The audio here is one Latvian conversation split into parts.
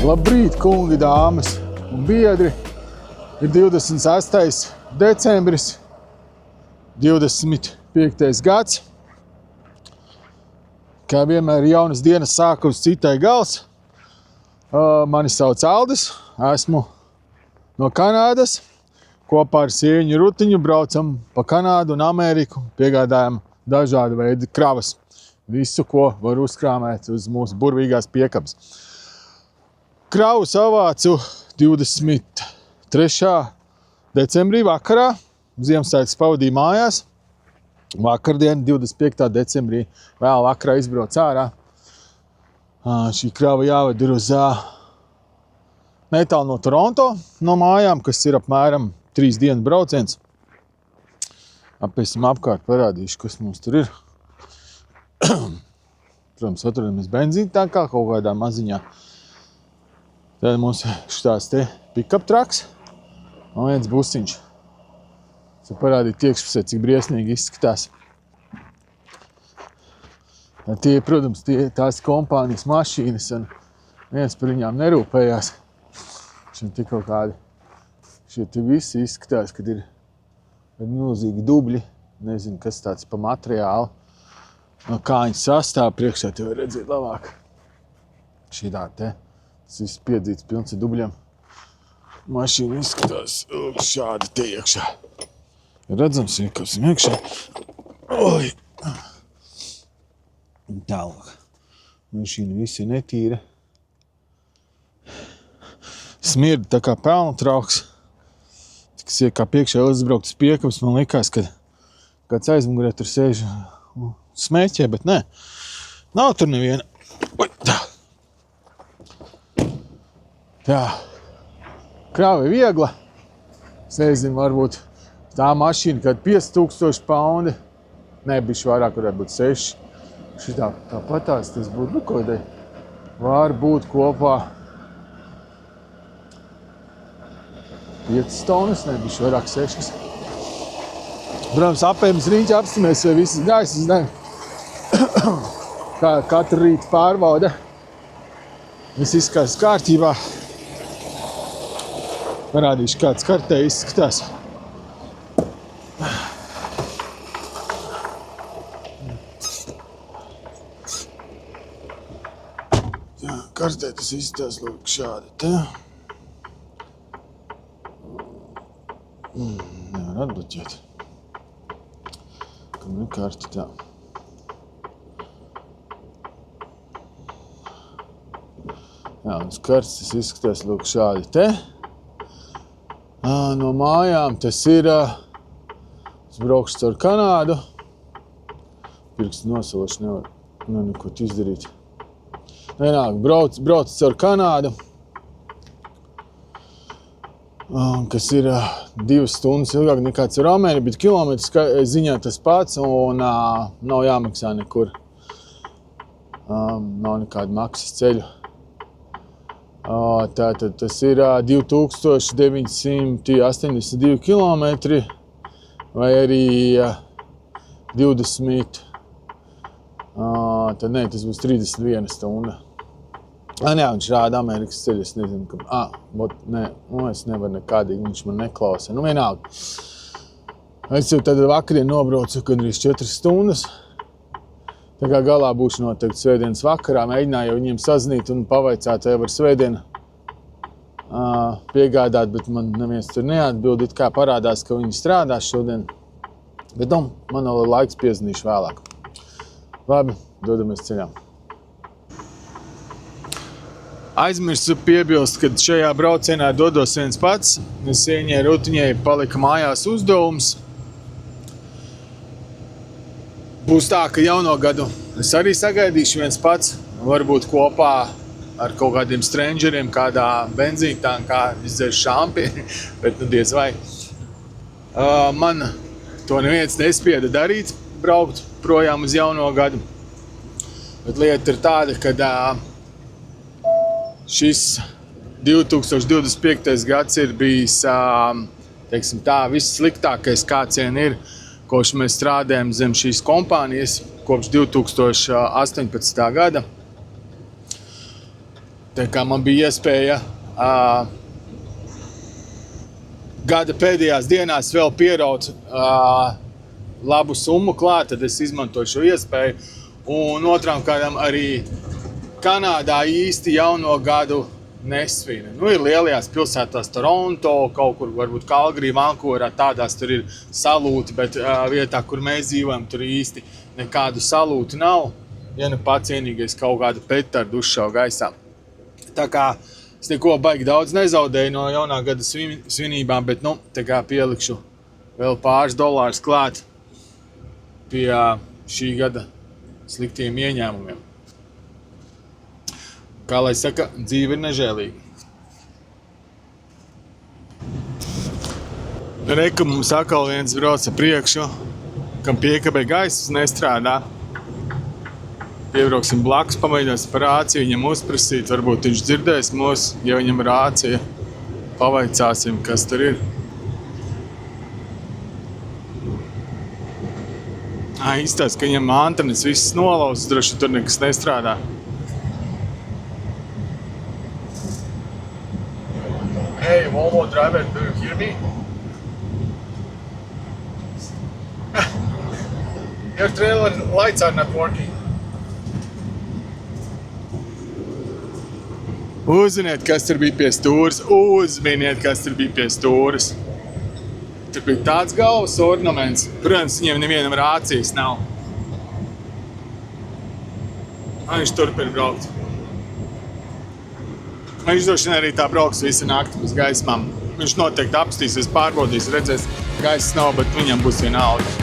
Labrīt, kungi, dāmas un biedri! Ir 26. decembris, 25. gads. Kā vienmēr jaunas dienas sākums citai gals. Mani sauc Aldis, esmu no Kanādas. Kopā ar sieviņu Rutiņu braucam pa Kanādu un Ameriku, piegādājam dažādu veidu kravas. Visu, ko var uzkrāmēt uz mūsu burvīgās piekabes. Kravu savācu 23. decembrī vakarā. Ziemassvētkus pavadīju mājās. Vakardien, 25. decembrī, vēl vakarā izbrauc ārā. Šī krava jāved ir uz netālu no Toronto, no mājām, kas ir apmēram 3 dienu brauciens. Apēsim apkārt, parādīšu, kas mums tur ir. Protams, atrodamies benzīntankā kaut kādā maziņā. Tad mums šitās te pick-up trucks un viens busiņš. Es parādīt iekšpusē, cik briesmīgi izskatās. Tie, protams, tās kompānijas mašīnas un viens par viņām nerūpējās. Šeit tik kaut kādi. Šie te visi izskatās, kad ir milzīgi dubļi. Nezinu, kas tāds pa materiālu. No kā viņi sastāv priekšā, te var redzēt labāk. Šitā te. Tas viss piedzīts pilns ar dubļiem. Mašīna izskatās šādi te iekšā. Redzams, kas ir iekšā. Oi! Tālāk. Mašīna viss ir netīra. Smirda tā kā pelnu trauks. Kas ir kā piekšā uzbrauktas piekabas, man likās, ka kāds aizmugurē tur sēž smēķē, bet nē. Nav tur neviena. Oi, tā. Jā, krāva ir viegla. Es nezinu, varbūt tā mašīna kād 5000 paundi. Nē, bišķi vairāk varētu būt 6. Šitā tāpatās tas būtu, nu, kodai var būt kopā 5 tonnas, ne, bišķi vairāk 6. Protams, apējums rīņķi apstamēs, vai visas gaisas, ne. Kā katru rītu pārbauda. Viss izskatās kārtībā. Parādīšu, kāds kartē izskatās. Jā, kartē tas izskatās lūk šādi te. Nevar atbloķēt. Kam ir karta tā. Jā, uz kartas tas izskatās lūk šādi te. No mājām tas ir, es braukšu caur Kanādu. Pirkstu nosaloši nevar neko izdarīt. Vienāk, brauc caur Kanādu, kas ir 2 stundas ilgāk nekā caur Ameriku, bet kilometru ziņā tas pats un nav jāmaksā nekur. Nav nekāda maksas ceļu. Tātad tas ir 2982 kilometri vai arī 20, tad nē, tas būs 31 stunda. Jā, viņš rāda Amerikas ceļu, es nezinu, ka, nē, es nevaru nekādīgi, viņš man neklausa, nu vienalga. Es jau tad vakarien nobraucu gandrīz 4 stundas. Tā kā galā būšu noteikti svētdienas vakarā, mēģināju viņiem sazinīt un pavaicāt, vai var svētdienu piegādāt, bet man neviens tur neatbild, kā parādās, ka viņi strādās šodien. Bet man vēl laiks piezinīšu vēlāk. Labi, dodamies ceļā. Aizmirsu piebilst, ka šajā braucienā dodos viens pats. Sieviņai Rutiņai palika mājās uzdevums. Būs tā, ka jauno gadu es arī sagaidīšu viens pats. Varbūt kopā ar kaut kādiem strangeriem, kādā benzīntankā izdzer šampieni, bet nu diez vai. Man to neviens nespieda darīt, braukt projām uz jauno gadu. Bet lieta ir tāda, ka šis 2025. gads ir bijis, teiksim tā, vissliktākais kāds vien ir, kopš mēs strādājam zem šīs kompānijas, kopš 2018. gada. Tā kā man bija iespēja gada pēdējās dienās vēl pieraut labu summu klāt, tad es izmantoju šo iespēju. Un otrām kārtām arī Kanādā īsti jauno gadu nesvina. Nu, ir lielajās pilsētās Toronto, kaut kur varbūt Kalgarī, Vancouvērā, tādās tur ir salūti, bet vietā, kur mēs dzīvojam, tur īsti nekādu salūti nav. Ja nu pats vienīgais kaut kādu petardu uzšauj gaisā. Tā kā es neko baigi daudz nezaudēju no jaunā gada svinībām, bet nu, tā kā pielikšu vēl pāris dolārus klāt pie šī gada sliktiem ieņēmumiem. Kā lai saka, dzīve ir nežēlīga. Reku mums atkal viens brauca priekšu, kam piekabē gaiss nestrādā. Piebrauksim blakus, pamēģināsim par rāciju, viņam uzprasīt, varbūt viņš dzirdēs mūs, ja viņam rācija, pavaicāsim, kas tur ir. Izstāst, ka viņam antenes viss nolauzas, droši tur nekas nestrādā. Hey, Volvo driver, do you hear me? Your trailer lights are not working. Uzziniet, kas tur bija pie stūres. Uzminiet, kas tur bija pie stūres. Tur bija tāds galvas ornaments. Protams, viņiem nevienam rācijas nav. Viņš turpina braukt. Viņš droši vien arī tā brauks visu nakti bez gaismām. Viņš noteikti apstīsies, pārbaudīs, redzēs, gaiss nav, bet viņam būs vienalga.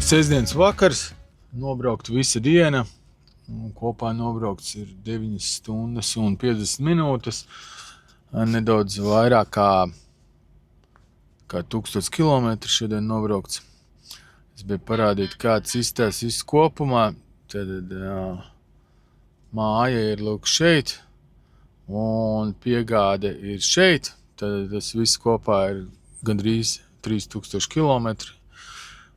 Sestdienas vakars, nobraukt visa diena, kopā nobraukts ir 9 stundas un 50 minūtes, nedaudz vairāk kā 1000 kilometru šodien nobraukts. Es biju parādīt, kāds izstās viss kopumā, tad māja ir lūk šeit un piegāde ir šeit, tad tas viss kopā ir gandrīz 3000 kilometri.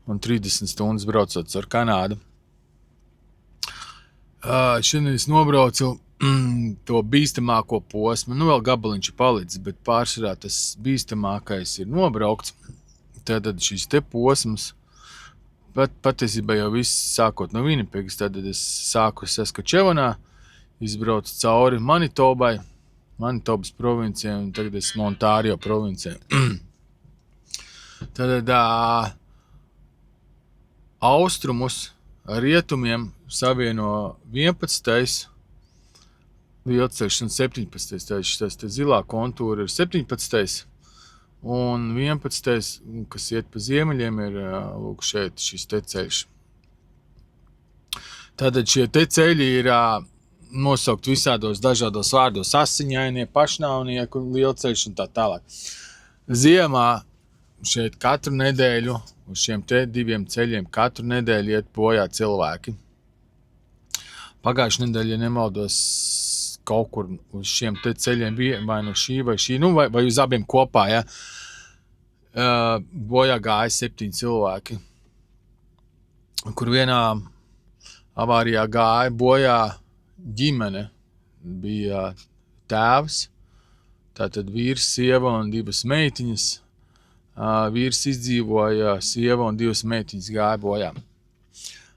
Un 30 stundas braucot ar Kanādu. Šodien es nobraucu to bīstamāko posmu. Nu, vēl gabaliņš ir palicis, bet pārsvarā tas bīstamākais ir nobraukts. Tad šis te posms, patiesībā jau viss sākot no Vinnipegas, tad es sāku Saskačevanā, izbraucu cauri Manitobai, Manitobas provincijai, un tagad esmu Ontārio provincijai. Tad austrumus ar rietumiem savieno 11. lielceļš un 17. Tas te zilā kontūra ir 17. un 11. kas iet pa ziemeļiem ir lūk šeit šis te ceļš. Tātad šie te ceļi ir nosaukt visādos dažādos vārdos, asiņainie, pašnāvnieku, lielceļš un tā tālāk. Ziemā šeit katru nedēļu uz šiem te 2 ceļiem katru nedēļu iet bojā cilvēki. Pagājušajā nedēļā, ja nemaldos, kaut kur uz šiem te ceļiem bija, vai no šī vai šī, nu vai uz abiem kopā, ja, bojā gāja 7 cilvēki, kur vienā avārijā gāja bojā ģimene, bija tēvs, tātad vīrs, sieva un 2 meitiņas. Vīrs izdzīvoja, sieva un 2 meitiņas gāja bojā.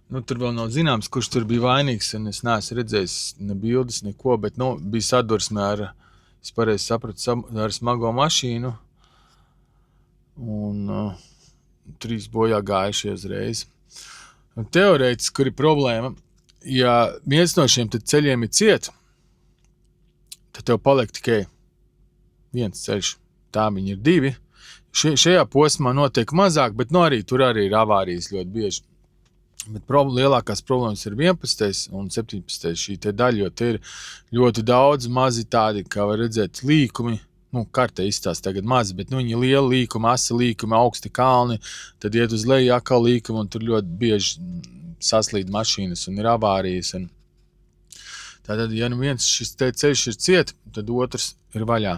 Nu, tur vēl nav zināms, kurš tur bija vainīgs, un es neesmu redzējis ne bildes, neko, bet, bija sadursme ar, es pareizi sapratu, ar smago mašīnu, un 3 bojā gājušie uzreiz. Un teorētiski, kur ir problēma, ja viens no šiem ceļiem ir ciet, tad tev paliek tikai viens ceļš, tā viņi ir 2. Šajā posmā notiek mazāk, bet arī tur arī ir avārijas ļoti bieži. Bet lielākās problēmas ir 11. un 17. šī te daļa, jo te ir ļoti daudz mazi tādi, kā var redzēt, līkumi. Kartē izstāsta tagad mazi, bet viņi lieli līkumi, asi līkumi, augsti kalni, tad iet uz leju atkal līkumi, un tur ļoti bieži saslīd mašīnas un ir avārijas. Tātad, ja viens šis te ceļš ir ciet, tad otrs ir vaļā.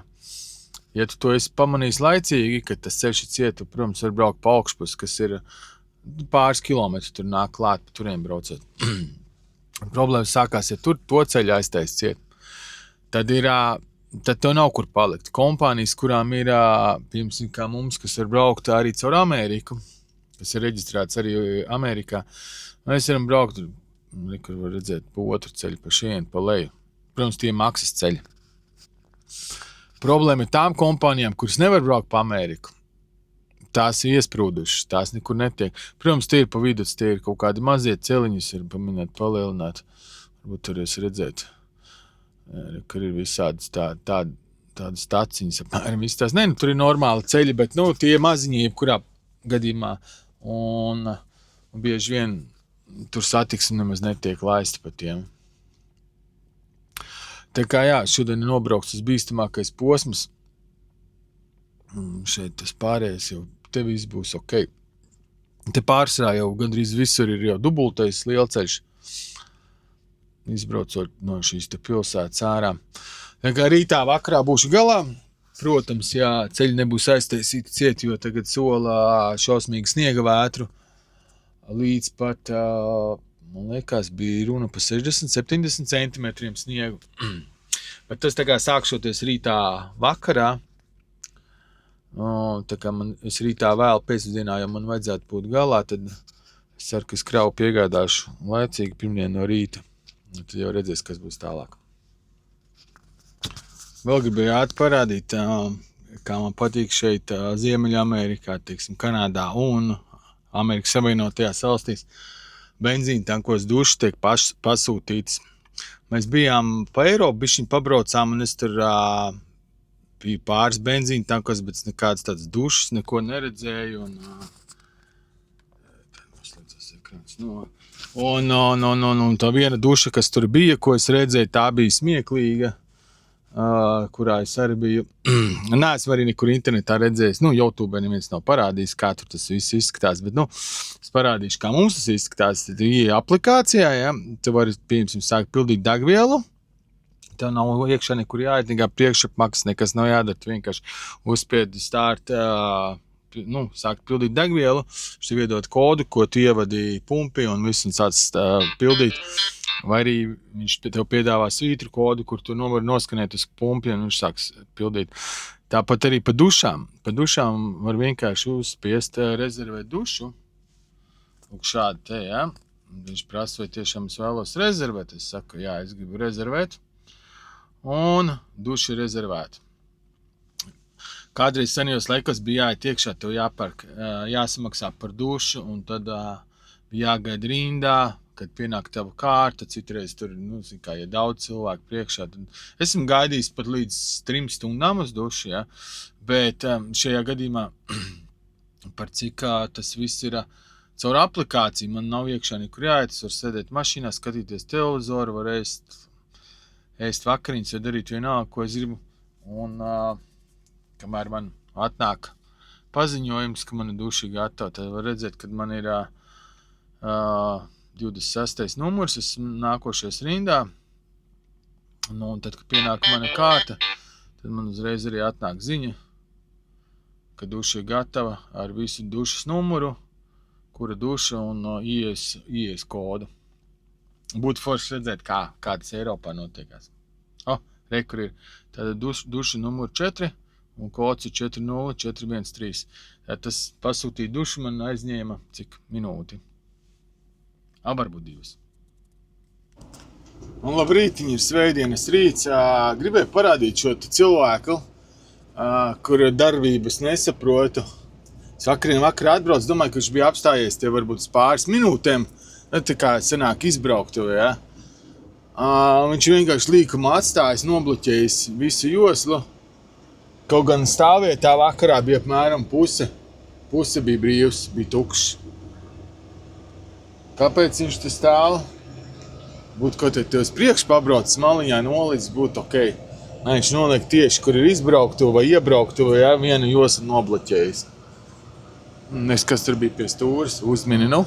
Ja tu to esi pamanījis laicīgi, kad tas ceļš ir ciet, tu, protams, var braukt pa augšpus, kas ir pāris kilometri, tur nāk klāt, pa turiem braucot. Problēmas sākās, ja tur to ceļu aiztais ciet. Tad tev nav kur palikt. Kompānijas, kurām ir, piemēram, kā mums, kas var braukt arī caur Ameriku, kas ir reģistrēts arī Amerikā, mēs varam braukt, kur var redzēt, pa otru ceļu, pa šien, pa leju. Protams, tie maksas ceļi. Problēma ir tām kompānijām, kuras nevar braukt pa Ameriku. Tās ir iesprūdušas, tās nekur netiek. Protams, tie ir pa vidu, tie ir kaut kādi mazie celiņus, ir paminēt, palielināt. Varbūt tur jūs redzēt, kur ir visādas tādas staciņas apmēram izstās. Tur ir normāli ceļi, bet tie maziņi jebkurā gadījumā. Un bieži vien tur satiksme nemaz netiek laista pa tiem. Tā kā šodien ir nobraukts tas bīstamākais posms. Šeit tas pārējais jau te viss būs ok. Te pārsvarā jau gandrīz visur ir jau dubultais lielceļš. Izbraucot no šīs te pilsētas ārā. Tā kā rītā vakarā būšu galā. Protams, ceļi nebūs aiztaisīti ciet, jo tagad sola šausmīgi sniega vētru. Līdz pat, man liekas, bija runa pa 60-70 centimetriem sniegu. Bet tas tā kā sākšoties rītā vakarā. Tā kā es rītā vēl pēcdienā, ja man vajadzētu būt galā, tad es ceru, ka es kravu piegādāšu laicīgi pirmdien no rīta. Tad jau redzēs, kas būs tālāk. Vēl gribēju parādīt, kā man patīk šeit Ziemeļamerikā, Kanādā un Amerikas Savienotajās valstīs. Benzīna tankos dušas tiek pasūtītas. Mēs bijām pa Eiropu, bišķiņ pabraucām, un es tur biju pāris benzīna tankos, bet nekādas tādas dušas, neko neredzēju. Un tā viena duša, kas tur bija, ko es redzēju, tā bija smieklīga, kurā es arī biju. Neesmu arī nekur internetā redzējis, YouTube neviens nav parādījis, kā tur tas viss izskatās, bet, es parādīšu, kā mums tas izskatās. Tad ieeja aplikācijā, tu vari, piemēram, sākt pildīt degvielu. Tev nav iekšā nekur jāiet, nekā priekšapmaksas, nekas nav jādara, tu vienkārši uzspiedi start, sākt pildīt degvielu, viņš tev iedod kodu, ko tu ievadi pumpi un visu un sāc pildīt. Vai arī viņš tev piedāvā svītru kodu, kur tu vari noskanēt uz pumpi un viņš sāks pildīt. Tāpat arī pa dušām. Pa dušām var vienkārši uzspiest rezervēt dušu. Lūk šādi te, Viņš prasa, vai tiešām es vēlos rezervēt. Es saku, es gribu rezervēt. Un duša ir rezervēta. Kādreiz senajos laikos bija jāiet iekšā, tev jāpērk, jāsamaksā par dušu, un tad bija jāgaida rindā, kad pienāk tava kārta. Citreiz tur, ja daudz cilvēku priekšā, tad esmu gaidījis pat līdz 3 stundām uz dušu, bet šajā gadījumā, par cik tas viss ir caur aplikāciju, man nav iekšā nekur jāiet, es varu sēdēt mašīnā, skatīties televizoru, var ēst vakariņas, vai darīt vienalga, ko es gribu. Un kamēr man atnāk paziņojums, ka mana duša ir gatava, tad var redzēt, kad man ir 26. numurs, es nākošais rindā. Un tad, kad pienāk mana kārta, tad man uzreiz arī atnāk ziņa, ka duša ir gatava ar visu dušas numuru, kura duša un ieejas kodu. Būtu forši redzēt, kā tas Eiropā notiekās. Re, kur ir. Tātad duša numur 4 un kods ir 40413. Tātad tas pasūtīja dušu man aizņēma cik minūti? Varbūt 2. Un labrītiņ, ir svētdienas rīts. Gribēju parādīt šo cilvēku, kur darbības nesaprotu. Vakarā atbrauc, domāju, ka viņš bija apstājies te varbūt pāris minūtēm. Tā kā sanāk izbrauktuvi, ja. Viņš vienkārši līkumu atstājis, nobloķējis visu joslu. Kaut gan stāvvietā vakarā bija apmēram puse. Puse bija brīvs, bija tukšs. Kāpēc viņš te stāv? Būtu kaut te uz priekšu pabraucis maliņā nolicis, būtu ok. Viņš noliek tieši, kur ir izbrauktuvi vai iebrauktuvi, ja, vienu joslu nobloķējis. Kas tur bija pie stūres, uzmini, nu.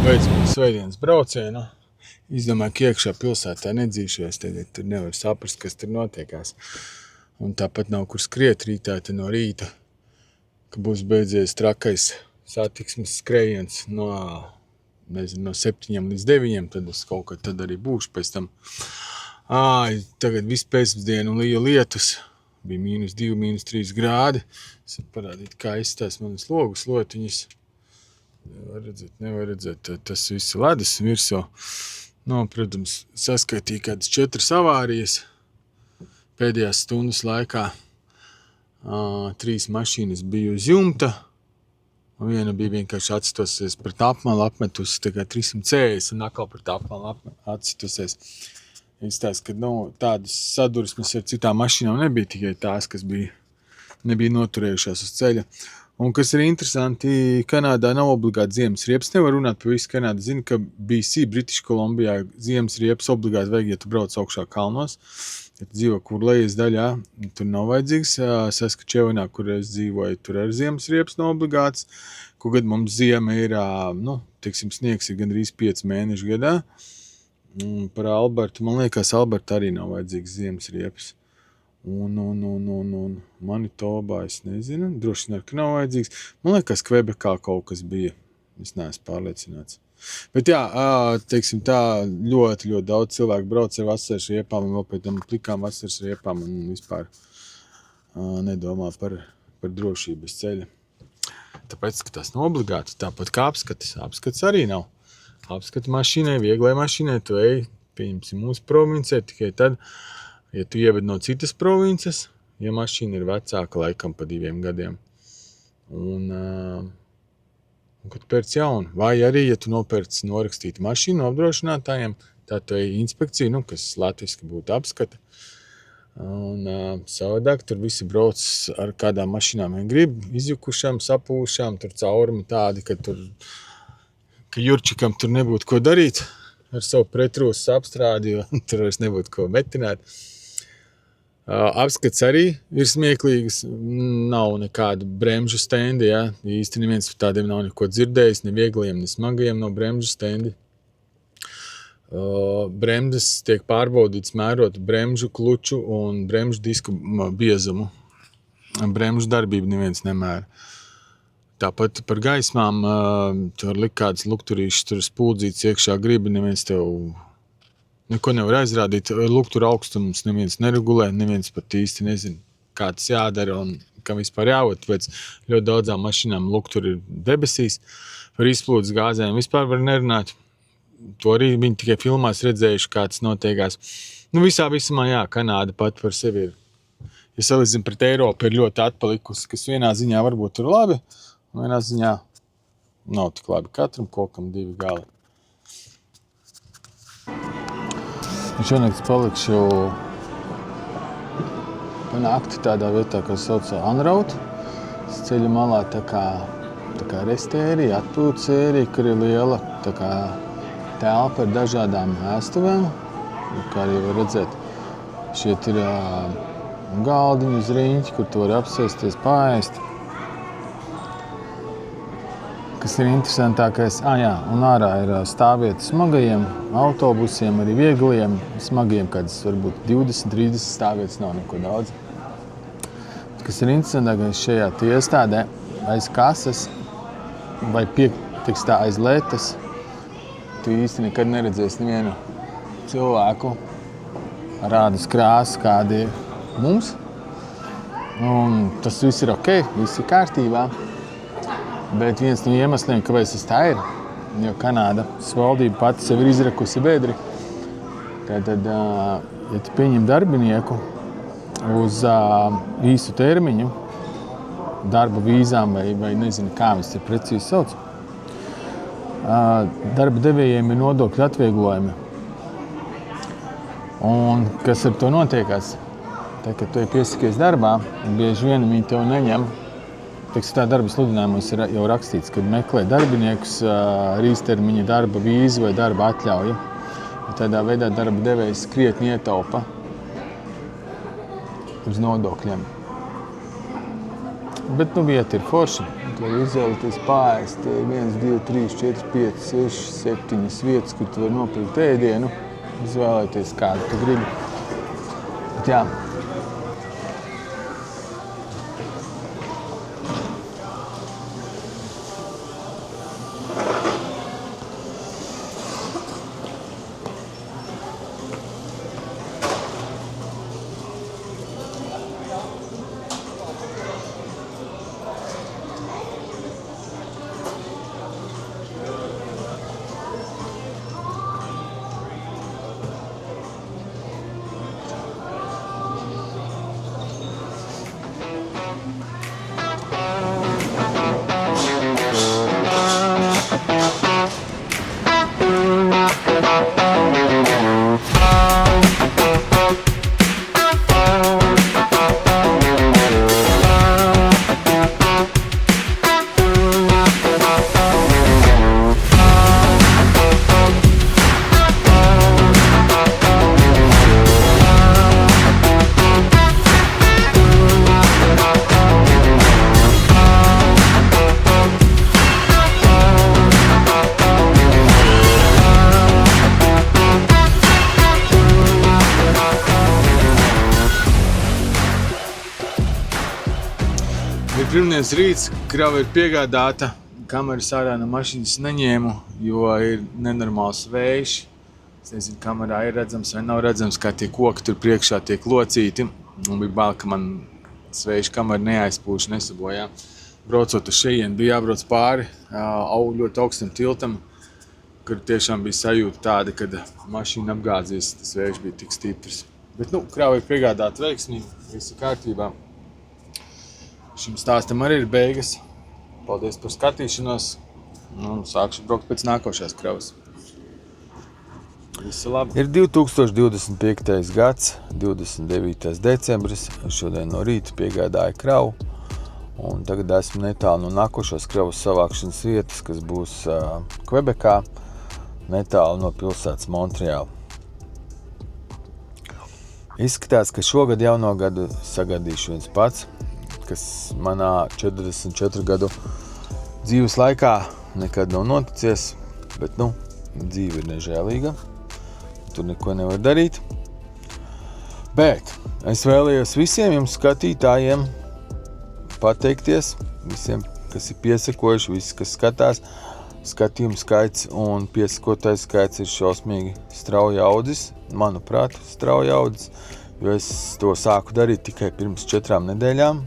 Beidz svētdienas braucienu. Izdomāju, ka iekšā pilsētā nedzīšos, tad tur nevar saprast, kas tur notiekās. Un tāpat nav kur skriet rītā, no rīta, ka būs beidzies trakais satiksmes skrējiens no 7 līdz 9, tad es kaut kad tad arī būšu pēc tam. Tagad visu pēcpusdienu lija lietus, bija -2, -3 grādi. Es varu parādīt, kā izstās manas logu slotiņas. Nevar redzēt, tas viss ir ledus virsū. Protams, saskaitīja kādas 4 avārijas pēdējās stundas laikā. 3 mašīnas bija uz jumta, un viena bija vienkārši atstosies pret apmalu, apmetusi tā kā 340 un atkal pret apmalu atstosies. Izstāst, ka tādas sadursmes ar citām mašīnām nebija, tikai tās, kas nebija noturējušās uz ceļa. Un kas ir interesanti, Kanādā nav obligāti ziemas riepas. Nevar runāt par visu Kanādu. Zinu, ka BC, British Columbijā, ziemas riepas obligāti vajag, ja tu brauc augšā kalnos. Ja tu dzīvo kur lejas daļā, tur nav vajadzīgs. Saskačevinā, kur es dzīvoju, tur ar ziemas riepas nav obligāts. Kaut kad mums ziema ir, sniegs ir gandrīz 5 mēnešu gadā. Par Albertu, man liekas, Alberta arī nav vajadzīgs ziemas riepas. Un Manitobā es nezinu, droši vien, ka nav vajadzīgs. Man liekas, Kvebekā kaut kas bija, es neesmu pārliecināts. Bet jā, teiksim tā, ļoti daudz cilvēku brauc ar vasaras riepām un vēl pēc tam plikām vasaras riepām un vispār nedomā par drošības ceļa. Tāpēc, ka tas nav obligāti, tāpat kā apskatis. Apskatis arī nav. Apskati mašīnai, vieglai mašīnai, tu ej, pieņemsim mūsu provincē, tikai tad, ja tu ieved no citas provinces, ja mašīna ir vecāka laikam pa 2 gadiem. Un kad pērc jaunu, vai arī, ja tu nopērci norakstītu mašīnu apdrošinātājiem, tā tu ej inspekciju, kas latviski būtu apskata. Un savādāk tur visi brauc ar kādām mašīnām vien grib, izjukušām, sapūšām, tur caurumi tādi, ka Jurčikam tur nebūtu ko darīt ar savu pretrūsas apstrādi, jo tur vairs nebūtu ko metināt. Apskats arī ir smieklīgas, nav nekādu bremžu stendi, ja? Īsti neviens par tādiem nav neko dzirdējis, ne viegliem, ne smagajiem nav bremžu stendi. Bremzes tiek pārbaudīts mērot bremžu kluču un bremžu disku biezumu. Bremžu darbību neviens nemēra. Tāpat par gaismām, tu var likt kādas lukturīšas, tur spūldzītas iekšā gribi, neviens tev neko nevar aizrādīt. Lukturu augstums neviens neregulē, neviens pat īsti nezina, kā tas jādara un kam vispār jāvot. Pēc ļoti daudzām mašīnām lukturi ir debesīs, par izplūdes gāzēm vispār var nerunāt. To arī viņi tikai filmās redzējuši, kā tas notiekās. Visumā, jā, Kanāda pat par sevi ir, ja salīdzinām pret Eiropu, ir ļoti atpalikusi, kas vienā ziņā varbūt ir labi, un vienā ziņā nav tik labi. Katram kokam 2 gali. Šonakt palikšu pa nakti tādā vietā, kas sauc Unroute. Ceļa malā tā kā restērija, atpūtas ērija, kur ir liela tā kā telpa ar dažādām ēstuvēm. Kā arī var redzēt, šeit ir un galdiņu uz riņķi, kur tu vari apsēsties, paēst. Kas ir interesantākais, un ārā ir stāvvieta smagajiem autobusiem, arī viegliem, smagajiem, kādas varbūt 20-30 stāvvietas nav neko daudz. Kas ir interesantākais šajā iestādē, aiz kases vai tekstā aiz letes, tu īsti nekad neredzēsi nevienu cilvēku ar ādas krāsu, kādi ir mums. Un tas viss ir ok, viss ir kārtībā. Bet viens no iemesliem, kāpēc tas tā ir, jo Kanādas valdība pati sev ir izrakusi bedri. Tātad, ja tu pieņem darbinieku uz īsu termiņu, darba vīzām vai nezinu, kā viņas ir precīzi sauc, darba devējiem ir nodokļu atvieglojumi. Un kas ar to notiekās? Tā, kad tu piesakies darbā, bieži vien viņi tev neņem. Tā darba sludinājumos ir jau rakstīts, kad meklē darbiniekus ar īstermiņa darba vīzu vai darba atļauju. Tādā veidā darba devējs krietni ietaupa uz nodokļiem. Bet vieta ir forša. Tu vari izvēlēties paēst 1, 2, 3, 4, 5, 6, 7 vietas, kur tu vari nopirkt ēdienu. Izvēlēties kādu tu gribi. Bet jā. Pirmdienas rīts, krava ir piegādāta, kameras ārā no mašīnas neņēmu, jo ir nenormāls vējš. Es nezinu, kamerā ir redzams vai nav redzams, kā tie koki tur priekšā tiek locīti. Un bija bail, ka man vējš kamera neaizpūš, nesabojā. Braucot uz šejienu, bija jābrauc pāri ļoti augstam tiltam, kur tiešām bija sajūta tāda, kad mašīna apgāzies, tas vējš bija tik stiprs. Bet krava ir piegādāta veiksmīgi, viss ir kārtībā. Šim stāstam arī ir beigas. Paldies par skatīšanos. Sākšu braukt pēc nākošās kravas. Visu labi. Ir 2025. gads, 29. decembris. Šodien no rīta piegādāju kravu. Un tagad esmu netālu no nākošās kravas savākšanas vietas, kas būs Kvebekā, netālu no pilsētas Montreāla. Izskatās, ka šogad jauno gadu sagaidīšu viens pats, kas manā 44 gadu dzīves laikā nekad nav noticies, bet, dzīve ir nežēlīga, tur neko nevar darīt. Bet es vēlējos visiem jums skatītājiem pateikties, visiem, kas ir piesakojuši, visi, kas skatās, skatījumu skaits un piesakotais skaits ir šausmīgi strauji audzis, manuprāt, strauji audzis, jo es to sāku darīt tikai pirms 4 nedēļām.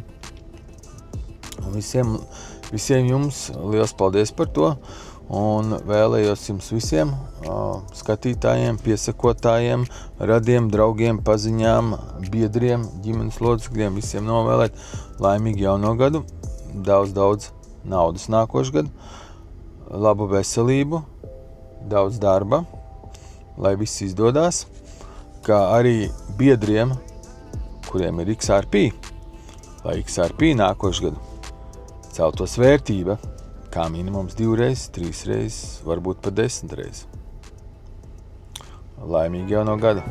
Visiem jums liels paldies par to un vēlējos jums visiem skatītājiem, piesakotājiem, radiem, draugiem, paziņām, biedriem, ģimenes locekļiem, visiem novēlēt laimīgu jauno gadu, daudz naudas nākošu gadu, labu veselību, daudz darba, lai viss izdodās, kā arī biedriem, kuriem ir XRP, lai XRP nākošu gadu celtos vērtība, kā minimums 2 reizes, 3 reizes, varbūt pat 10 reizes. Laimīgi jauno gadu!